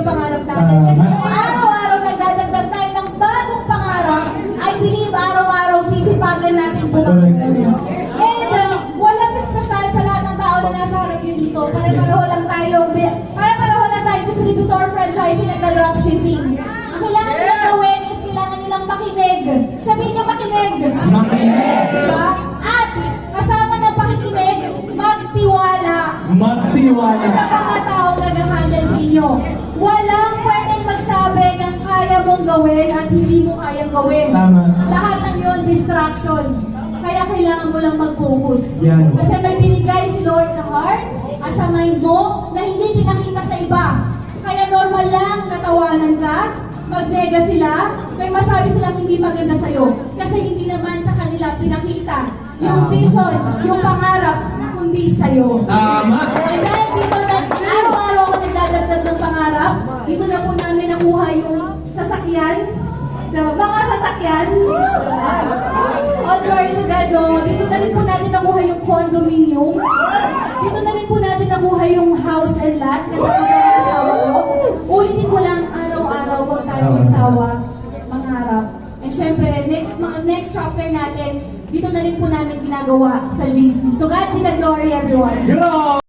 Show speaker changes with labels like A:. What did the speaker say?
A: pangarap natin. Kasi kung araw-araw nagdadagdag tayo ng bagong pangarap, I believe araw-araw sisipagan natin bumangon. And walang espesyal sa lahat ng tao na nasa harap nyo dito. Pare-pareho lang tayo distributor, franchising, nagda-dropshipping. Ang kailangan nyo lang gawin is kailangan nyo lang makinig. Sabihin nyo makinig.
B: Makinig.
A: Diba? At kasama ng pakikinig, magtiwala.
B: Magtiwala.
A: Sa mga taong nag-handle sa inyo. Walang pwedeng magsabi ng kaya mong gawin at hindi mo kayang gawin.
B: Tama.
A: Lahat ng yun, distraction. Kaya kailangan mo lang mag-focus.
B: Yan.
A: Kasi may binigay si Lord sa heart at sa mind mo na hindi pinakita sa iba. Kaya normal lang natawanan ka, magnega sila, may masabi silang hindi maganda sa'yo. Kasi hindi naman sa kanila pinakita yung vision, yung pangarap, kundi sa'yo.
B: Tama.
A: And dahil dito, araw-araw ako nagdadagdag ng pangarap, dito na po namin nakuha yung sasakyan. Diba? Mga sasakyan. All glory to God, no? Dito na rin po natin nakuha yung condominium. Dito na rin po natin nakuha yung house and lot kasama mga asawa ko. Ulitin ko lang, araw-araw, huwag tayo magsawa, mangarap. And syempre, next chapter natin, dito na rin po namin ginagawa sa GC. To God be the glory, everyone.